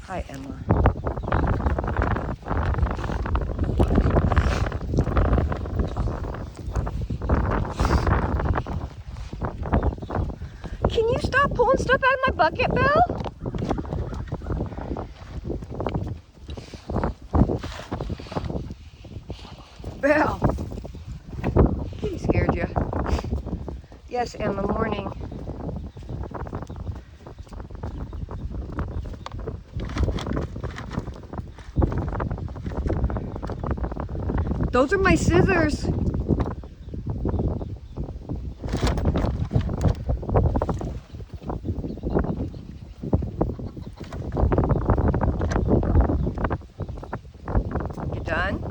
Hi, Emma. Can you stop pulling stuff out of my bucket, Belle? Belle! He scared you. Yes, Emma, morning. Those are my scissors. You done?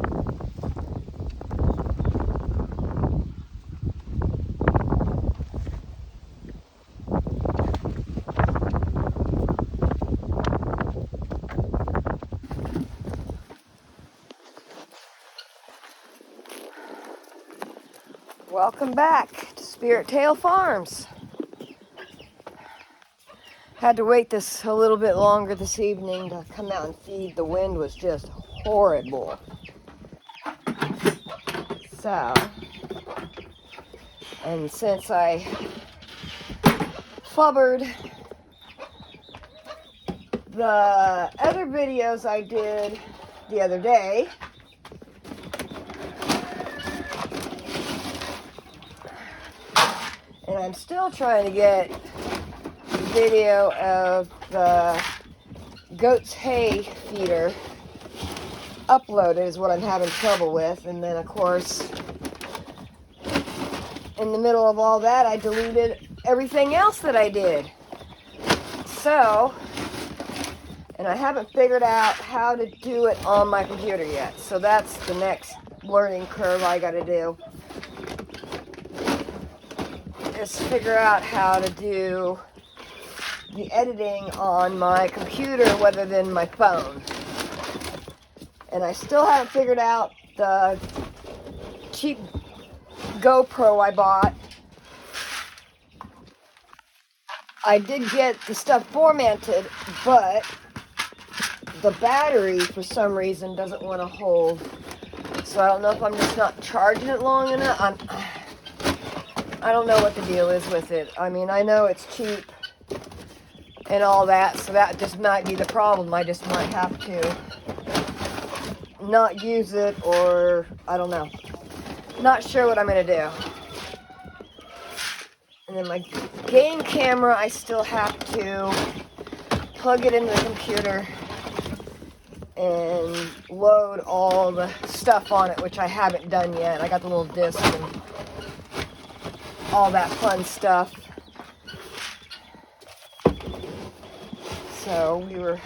Welcome back to Spirit Tail Farms. Had to wait a little bit longer this evening to come out and feed. The wind was just horrible. So, and since I flubbered the other videos I did the other day, and I'm still trying to get video of the goat's hay feeder uploaded is what I'm having trouble with. And then of course in the middle of all that I deleted everything else that I did. So, and I haven't figured out how to do it on my computer yet. So that's the next learning curve I gotta do, is figure out how to do the editing on my computer rather than my phone. And I still haven't figured out the cheap GoPro I bought. I did get the stuff formatted, but the battery for some reason doesn't want to hold. So I don't know if I'm just not charging it long enough. I don't know what the deal is with it. I mean, I know it's cheap and all that, so that just might be the problem. I just might have to not use it, or I don't know. Not sure what I'm gonna do. And then my game camera, I still have to plug it into the computer and load all the stuff on it, which I haven't done yet. I got the little disc and all that fun stuff. So we were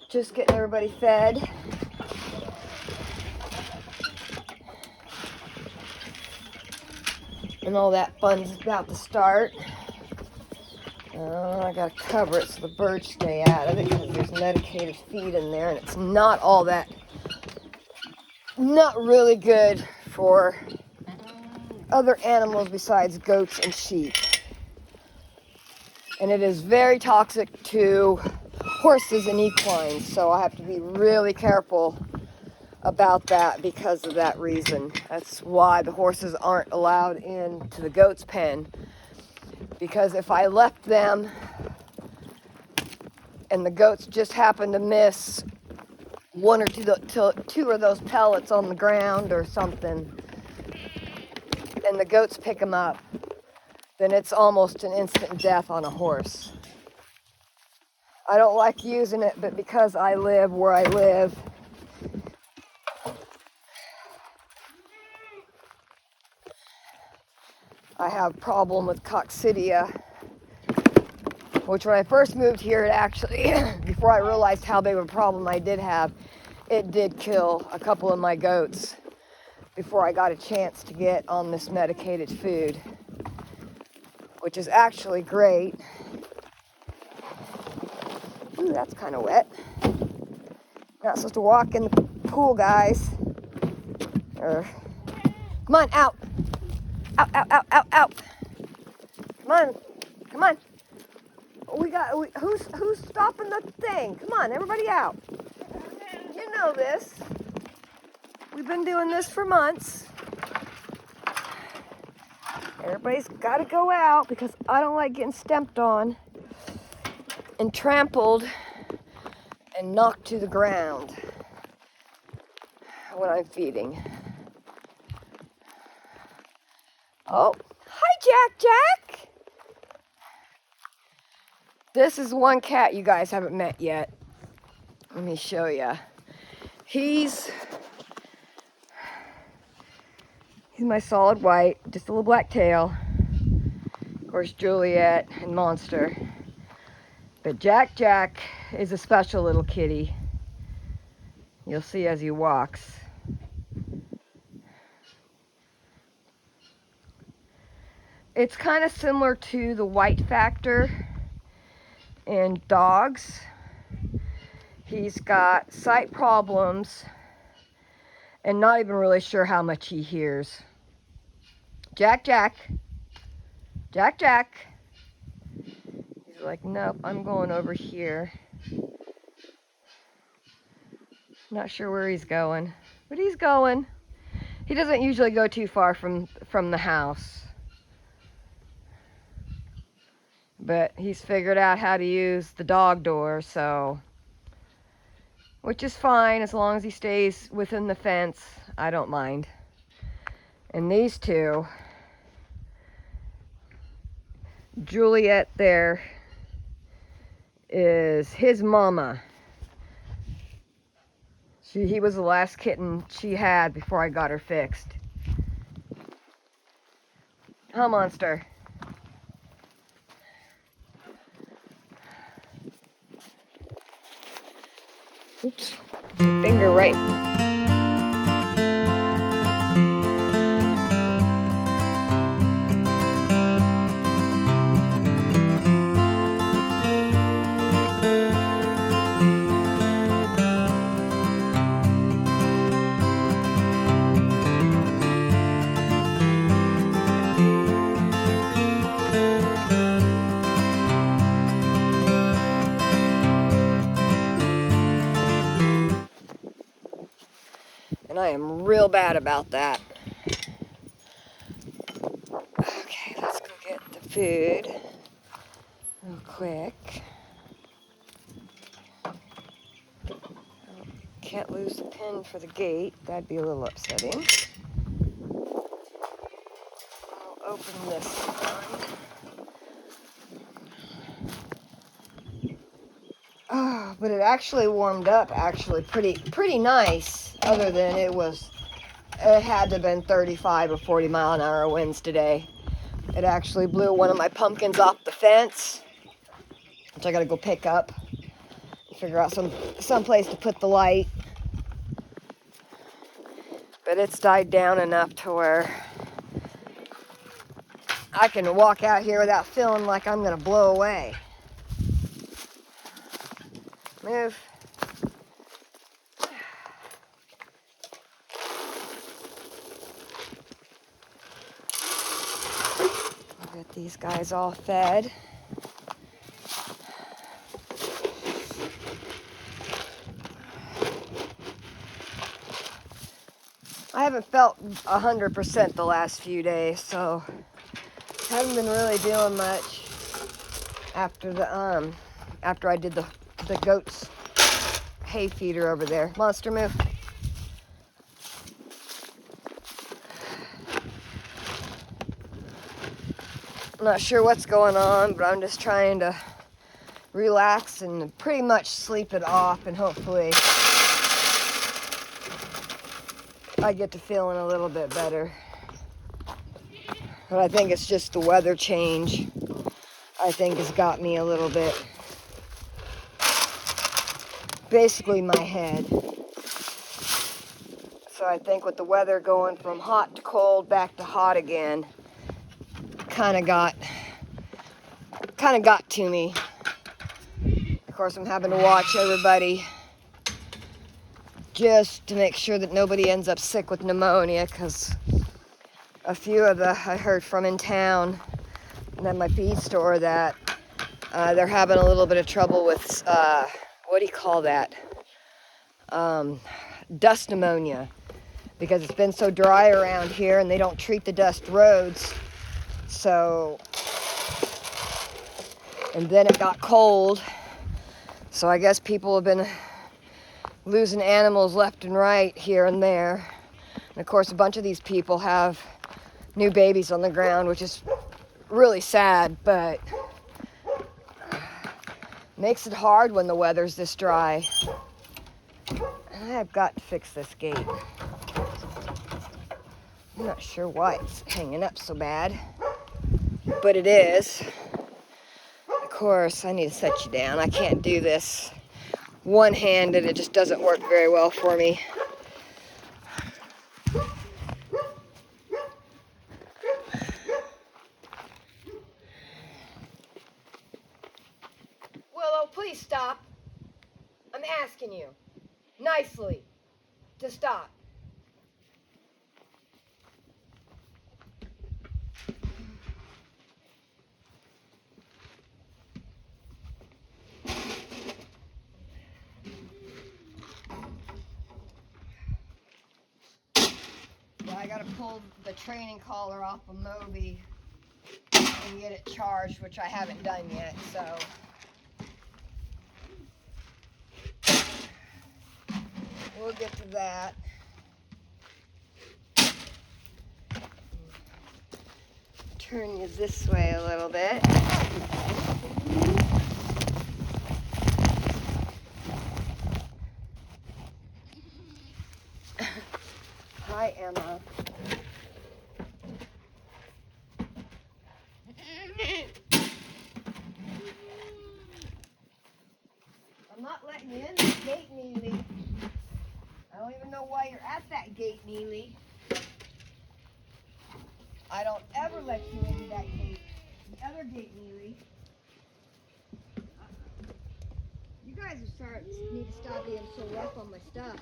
just getting everybody fed. And all that fun's about to start. I gotta cover it so the birds stay out of it, because there's medicated feed in there, and it's not all that, not really good for other animals besides goats and sheep. And it is very toxic to horses and equines, so I have to be really careful about that because of that reason. That's why the horses aren't allowed into the goat's pen, because if I left them and the goats just happen to miss one or two of those pellets on the ground or something, and the goats pick them up, then it's almost an instant death on a horse. I don't like using it, but because I live where I live, I have a problem with coccidia, which when I first moved here, it actually, before I realized how big of a problem I did have, it did kill a couple of my goats before I got a chance to get on this medicated food, which is actually great. Ooh, that's kind of wet. Not supposed to walk in the pool, guys. Come on, out. Out, out, out, out, out. Come on. Come on. We got who's stopping the thing? Come on, everybody out. You know this. We've been doing this for months. Everybody's got to go out because I don't like getting stepped on and trampled and knocked to the ground when I'm feeding. Oh, hi, Jack. This is one cat you guys haven't met yet. Let me show you. He's my solid white, just a little black tail. Of course, Juliet and Monster. But Jack is a special little kitty. You'll see as he walks. It's kind of similar to the white factor in dogs. He's got sight problems and not even really sure how much he hears. Jack. He's like, nope, I'm going over here. Not sure where he's going, but he's going. He doesn't usually go too far from the house. But he's figured out how to use the dog door, so, which is fine as long as he stays within the fence. I don't mind. And these two, Juliet there is his mama. He was the last kitten she had before I got her fixed. Huh, Monster? Oops, finger right. And I am real bad about that. Okay, let's go get the food real quick. Can't lose the pin for the gate. That'd be a little upsetting. I'll open this one. Oh, but it actually warmed up pretty nice, other than it had to have been 35 or 40 mile an hour winds today. It actually blew one of my pumpkins off the fence, which I gotta go pick up and figure out some place to put the light. But it's died down enough to where I can walk out here without feeling like I'm gonna blow away. Move. I'll get these guys all fed. I haven't felt 100% the last few days, so haven't been really doing much after I did the goats hay feeder over there. Monster, move. I'm not sure what's going on, but I'm just trying to relax and pretty much sleep it off, and hopefully I get to feeling a little bit better. But I think it's just the weather change, I think, has got me a little bit, basically my head. So I think with the weather going from hot to cold back to hot again, kind of got to me. Of course, I'm having to watch everybody just to make sure that nobody ends up sick with pneumonia, because a few of I heard from in town and at my feed store that They're having a little bit of trouble with, what do you call that? Dust pneumonia, because it's been so dry around here and they don't treat the dust roads. So, and then it got cold. So I guess people have been losing animals left and right here and there. And of course, a bunch of these people have new babies on the ground, which is really sad, but makes it hard when the weather's this dry. I've got to fix this gate. I'm not sure why it's hanging up so bad, but it is. Of course, I need to set you down. I can't do this one-handed. It just doesn't work very well for me. Willow, please stop. I'm asking you nicely to stop. I gotta pull the training collar off of Moby and get it charged, which I haven't done yet, so. We'll get to that. Turn you this way a little bit. Hi, Emma. I'm not letting you in the gate, Neely. I don't even know why you're at that gate, Neely. I don't ever let you into that gate. The other gate, Neely. You guys need to stop being so rough on my stuff.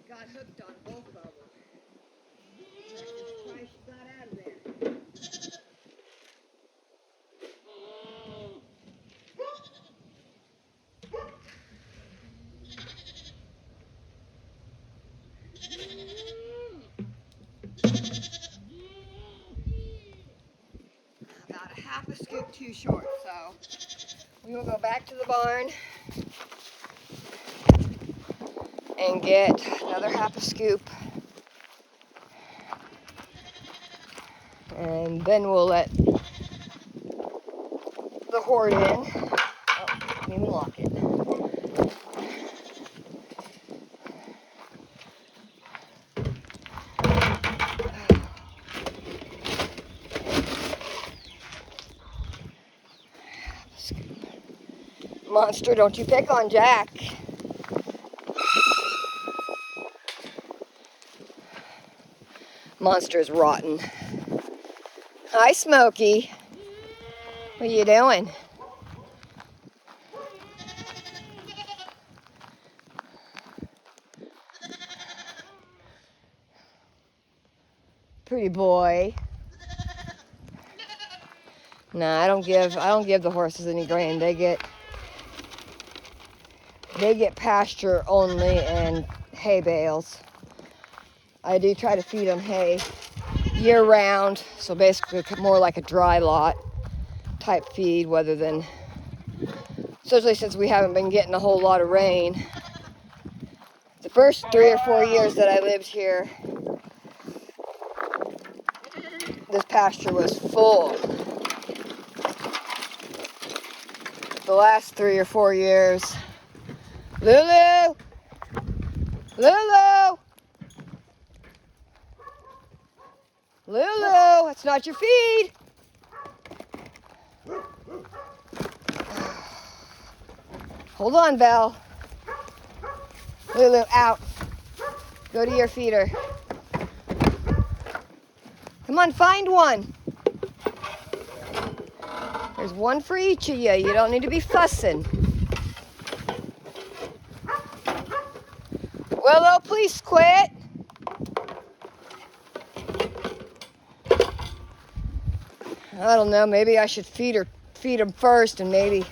Got hooked on both of them. That's why she got out of there. About a half a scoop too short, so we will go back to the barn and get another half a scoop, and then we'll let the horde in. Oh, didn't even lock it. Monster, don't you pick on Jack. Monster's rotten. Hi, Smokey. What are you doing? Pretty boy. Nah, I don't give the horses any grain. They get pasture only and hay bales. I do try to feed them hay year round, so basically more like a dry lot type feed, rather than, especially since we haven't been getting a whole lot of rain. The first 3 or 4 years that I lived here, this pasture was full. The last 3 or 4 years. Lulu! Lulu! Lulu, that's not your feed. Hold on, Val. Lulu, out. Go to your feeder. Come on, find one. There's one for each of you. You don't need to be fussing. Willow, please quit. I don't know, maybe I should feed him first, and maybe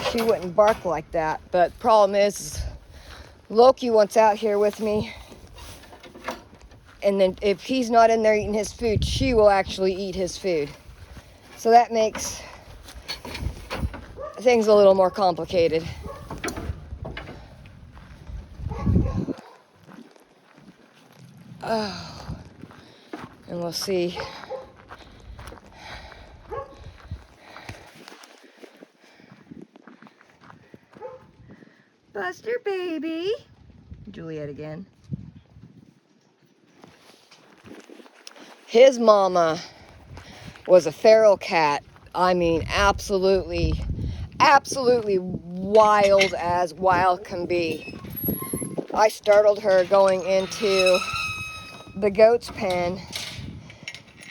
she wouldn't bark like that. But the problem is Loki wants out here with me, and then if he's not in there eating his food, she will actually eat his food. So that makes things a little more complicated. Oh, and we'll see. Buster, baby. Juliet again. His mama was a feral cat. I mean, absolutely wild as wild can be. I startled her going into the goat's pen,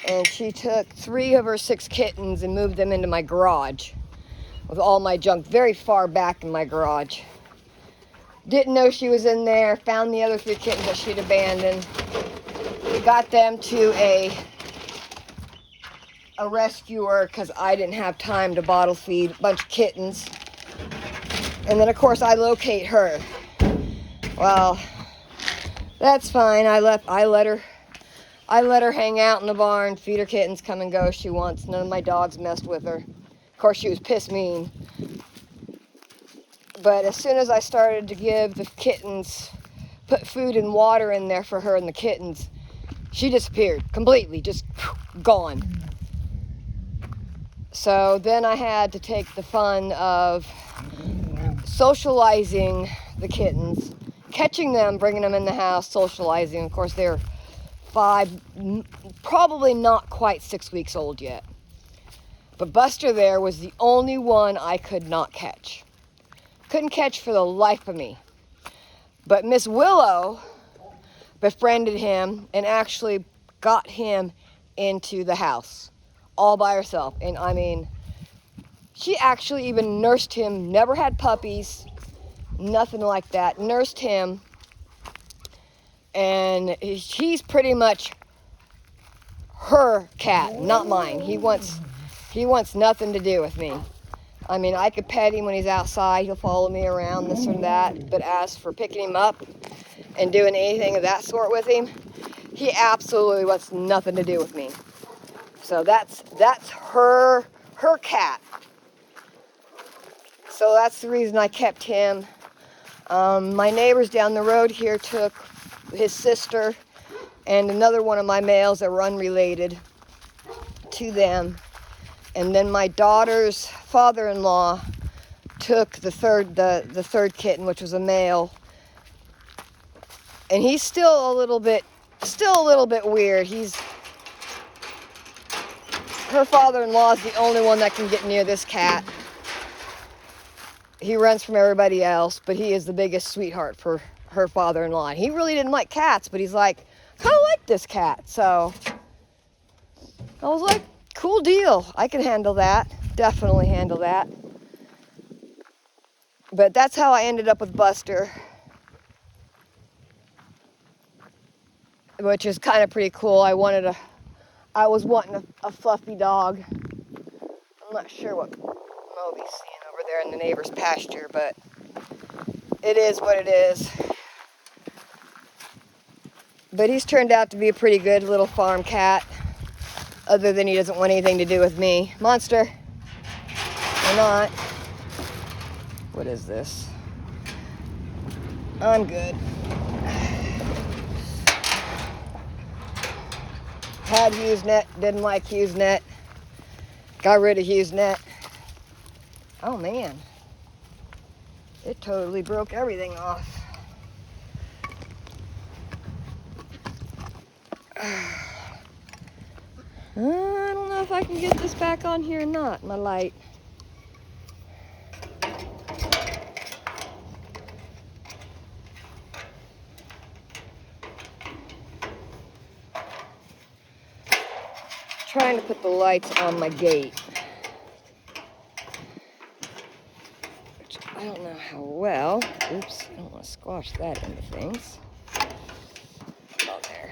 and she took 3 of her 6 kittens and moved them into my garage with all my junk very far back in my garage. Didn't know she was in there, found the other 3 kittens that she'd abandoned, got them to a rescuer because I didn't have time to bottle feed a bunch of kittens. And then of course I locate her. Well, that's fine. I let her hang out in the barn, feed her kittens, come and go as she wants. None of my dogs messed with her. Of course, she was piss mean. But as soon as I started to give the kittens, put food and water in there for her and the kittens, she disappeared completely, just gone. So then I had to take the fun of socializing the kittens, catching them, bringing them in the house, socializing. Of course, they're 5, probably not quite 6 weeks old yet. But Buster there was the only one I could not catch. Couldn't catch for the life of me. But Miss Willow befriended him and actually got him into the house all by herself. And I mean, she actually even nursed him, never had puppies, nothing like that, nursed him. And he's pretty much her cat, not mine. He wants nothing to do with me. I mean, I could pet him when he's outside. He'll follow me around, this or that. But as for picking him up and doing anything of that sort with him, he absolutely wants nothing to do with me. So that's her cat. So that's the reason I kept him. My neighbors down the road here took his sister and another one of my males that were unrelated to them. And then my daughter's father-in-law took the third kitten, which was a male. And he's still a little bit weird. Her father-in-law is the only one that can get near this cat. He runs from everybody else, but he is the biggest sweetheart for her father-in-law. And he really didn't like cats, but he's like, kind of like this cat. So I was like, cool deal. I can handle that. Definitely handle that. But that's how I ended up with Buster, which is kind of pretty cool. I was wanting a fluffy dog. I'm not sure what Moby's seeing over there in the neighbor's pasture, but it is what it is. But he's turned out to be a pretty good little farm cat, other than he doesn't want anything to do with me. Monster, or not. What is this? I'm good. Had HughesNet, didn't like HughesNet. Got rid of HughesNet. Oh man, it totally broke everything off. I don't know if I can get this back on here or not, my light. Trying to put the lights on my gate. Which I don't know how well. Oops, I don't want to squash that into things. Oh, there.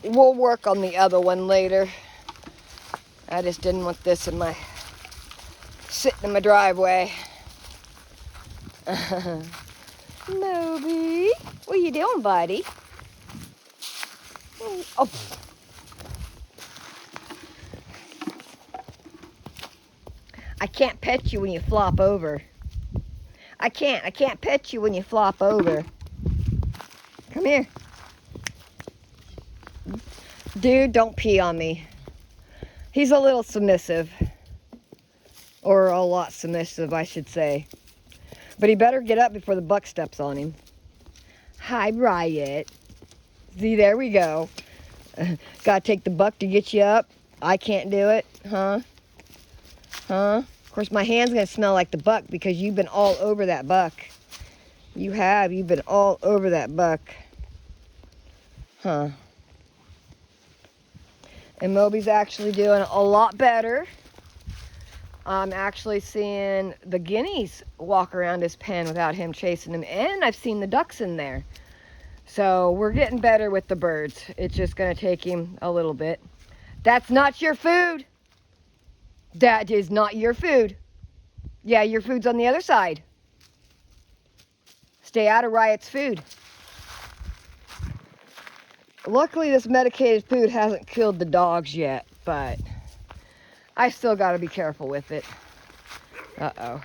We'll work on the other one later. I just didn't want this sitting in my driveway. Moby, what are you doing, buddy? Oh. I can't pet you when you flop over. I can't pet you when you flop over. Come here. Dude, don't pee on me. He's a little submissive. Or a lot submissive, I should say. But he better get up before the buck steps on him. Hi, Riot. See, there we go. Gotta take the buck to get you up. I can't do it, huh? Huh? Of course, my hand's gonna smell like the buck because you've been all over that buck. You have. You've been all over that buck. Huh. And Moby's actually doing a lot better. I'm actually seeing the guineas walk around his pen without him chasing them. And I've seen the ducks in there. So we're getting better with the birds. It's just going to take him a little bit. That's not your food. That is not your food. Yeah, your food's on the other side. Stay out of Riot's food. Luckily, this medicated food hasn't killed the dogs yet, but I still got to be careful with it. Uh-oh.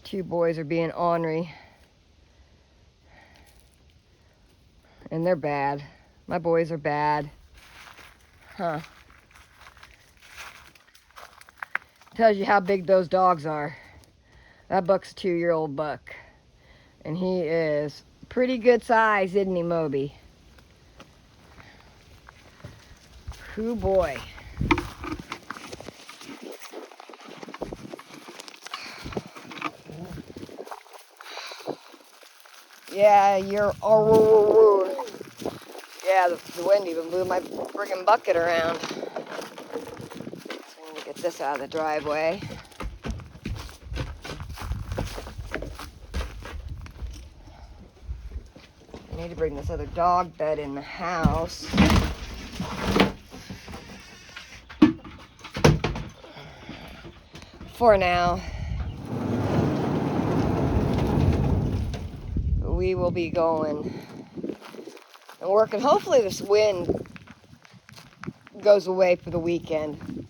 Two boys are being ornery. And they're bad. My boys are bad. Huh. Tells you how big those dogs are. That buck's a 2-year-old buck. And he is pretty good size, isn't he, Moby? Hoo boy. Yeah, you're... Yeah, the wind even blew my friggin' bucket around. So I need to get this out of the driveway. I need to bring this other dog bed in the house. For now. We will be going and working. Hopefully this wind goes away for the weekend,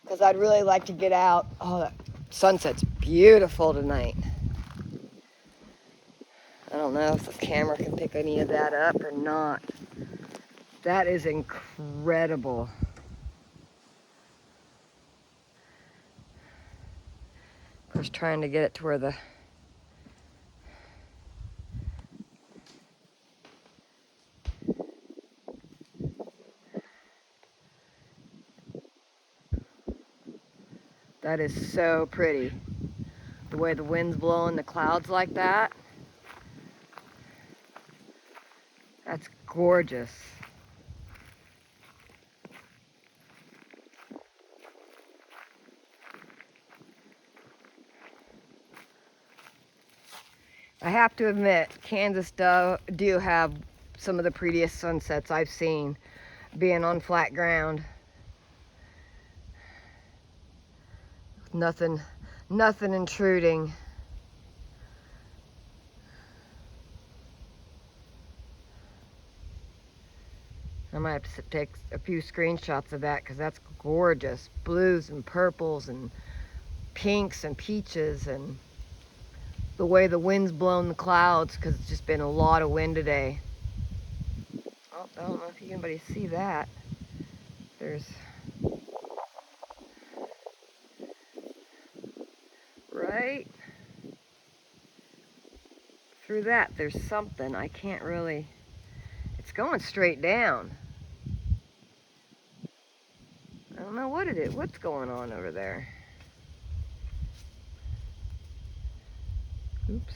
because I'd really like to get out. Oh, that sunset's beautiful tonight. I don't know if the camera can pick any of that up or not. That is incredible. Of course, trying to get it to where the that is so pretty. The way the wind's blowing the clouds like that. That's gorgeous. I have to admit, Kansas do have some of the prettiest sunsets I've seen, being on flat ground. Nothing intruding. I might have to take a few screenshots of that because that's gorgeous. Blues and purples and pinks and peaches, and the way the wind's blown the clouds because it's just been a lot of wind today. Oh, I don't know if anybody see that. There's right through that there's something. I can't really, it's going straight down. I don't know what it is. What's going on over there? Oops.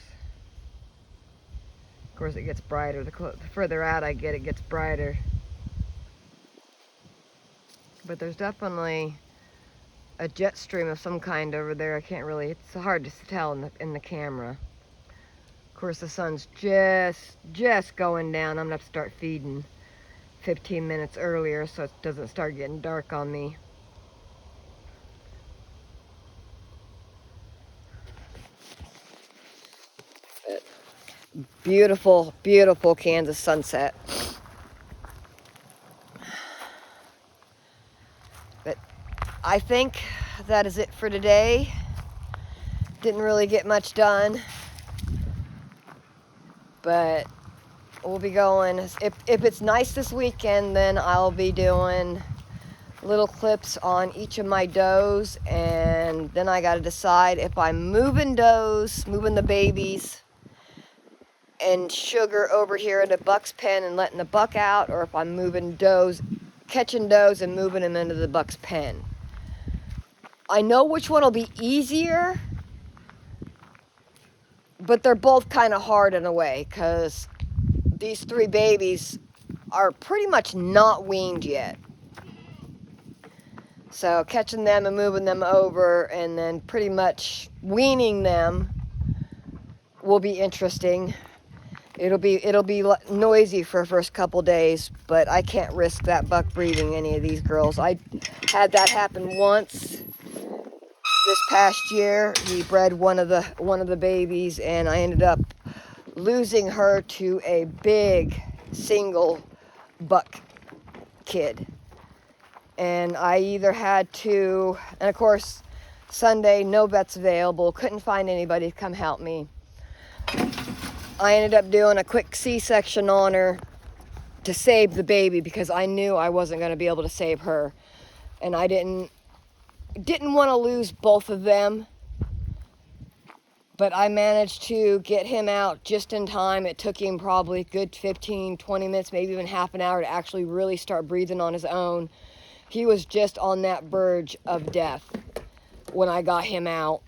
Of course it gets brighter. The further out I get, it gets brighter. But there's definitely a jet stream of some kind over there. I can't really, it's hard to tell in the camera. Of course the sun's just going down. I'm gonna have to start feeding 15 minutes earlier so it doesn't start getting dark on me. But beautiful, beautiful Kansas sunset. But I think that is it for today. Didn't really get much done, but we'll be going. If it's nice this weekend, then I'll be doing little clips on each of my does, and then I got to decide if I'm moving does, moving the babies and Sugar over here in the buck's pen and letting the buck out, or if I'm moving does, catching does and moving them into the buck's pen. I know which one will be easier, but they're both kind of hard in a way because these three babies are pretty much not weaned yet. So catching them and moving them over and then pretty much weaning them will be interesting. It'll be noisy for the first couple days, but I can't risk that buck breeding any of these girls. I had that happen once this past year. He bred one of the babies, and I ended up losing her to a big single buck kid. And I either had to, and of course Sunday no vets available, couldn't find anybody to come help me. I ended up doing a quick C-section on her to save the baby because I knew I wasn't going to be able to save her, and I didn't want to lose both of them. But I managed to get him out just in time. It took him probably a good 15, 20 minutes, maybe even half an hour to actually really start breathing on his own. He was just on that verge of death when I got him out.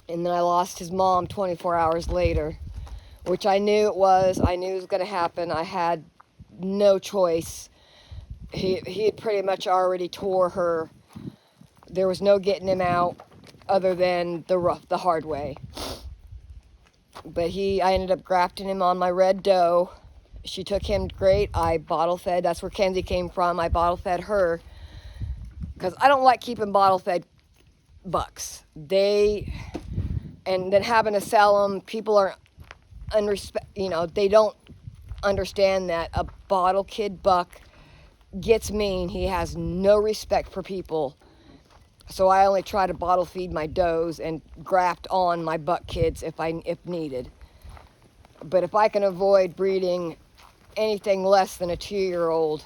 And then I lost his mom 24 hours later, which I knew it was. I knew it was going to happen. I had no choice. He had pretty much already tore her. There was no getting him out other than the hard way. But I ended up grafting him on my red doe. She took him great. I bottle fed. That's where Kenzie came from. I bottle fed her because I don't like keeping bottle fed bucks. And then having to sell them, people are they don't understand that a bottle kid buck gets mean. He has no respect for people. So I only try to bottle feed my does and graft on my buck kids if needed. But if I can avoid breeding anything less than a 2-year-old,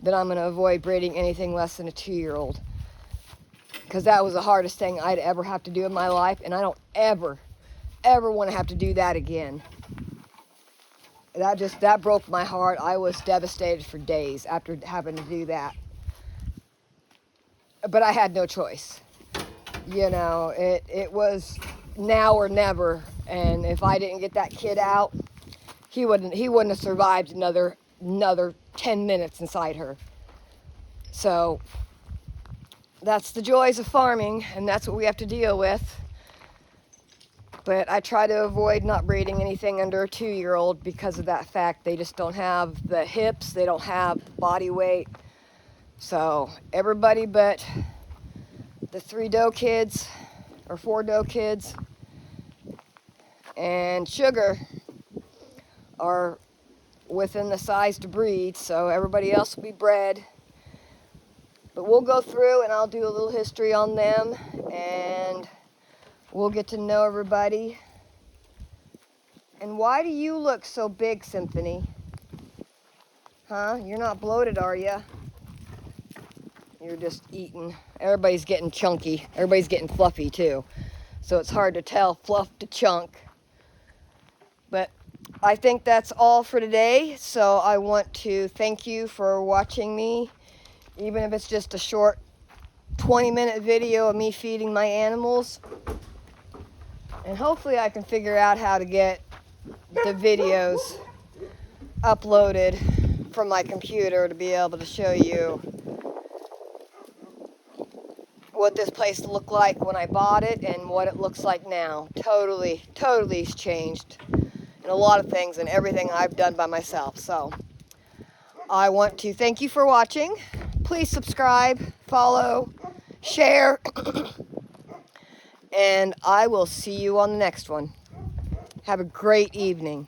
then I'm going to avoid breeding anything less than a 2-year-old. Because that was the hardest thing I'd ever have to do in my life, and I don't ever want to have to do that again. That broke my heart. I was devastated for days after having to do that. But I had no choice. It was now or never. And if I didn't get that kid out, he wouldn't have survived another 10 minutes inside her. So that's the joys of farming, and that's what we have to deal with. But I try to avoid not breeding anything under a 2-year-old because of that fact. They just don't have the hips, they don't have body weight. So everybody but the 3 doe kids, or 4 doe kids, and Sugar are within the size to breed, so everybody else will be bred. But we'll go through and I'll do a little history on them, and we'll get to know everybody. And why do you look so big, Symphony? Huh? You're not bloated, are you? You're just eating. Everybody's getting chunky. Everybody's getting fluffy too. So it's hard to tell fluff to chunk. But I think that's all for today. So I want to thank you for watching me, even if it's just a short 20-minute video of me feeding my animals. And hopefully I can figure out how to get the videos uploaded from my computer to be able to show you what this place looked like when I bought it and what it looks like now. Totally changed in a lot of things and everything I've done by myself. So I want to thank you for watching. Please subscribe, follow, share, and I will see you on the next one. Have a great evening.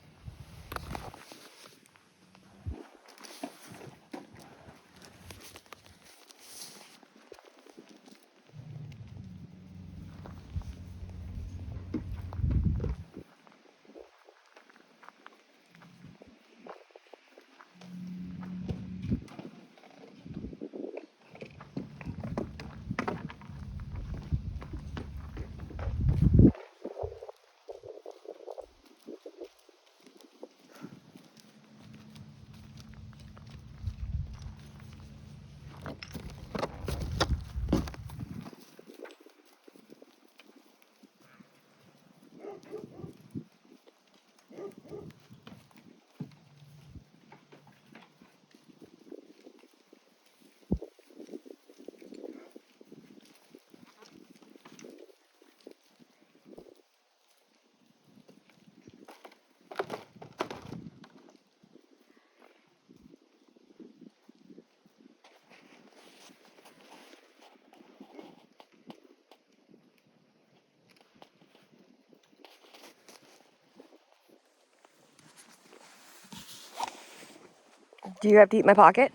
Do you have to eat my pocket?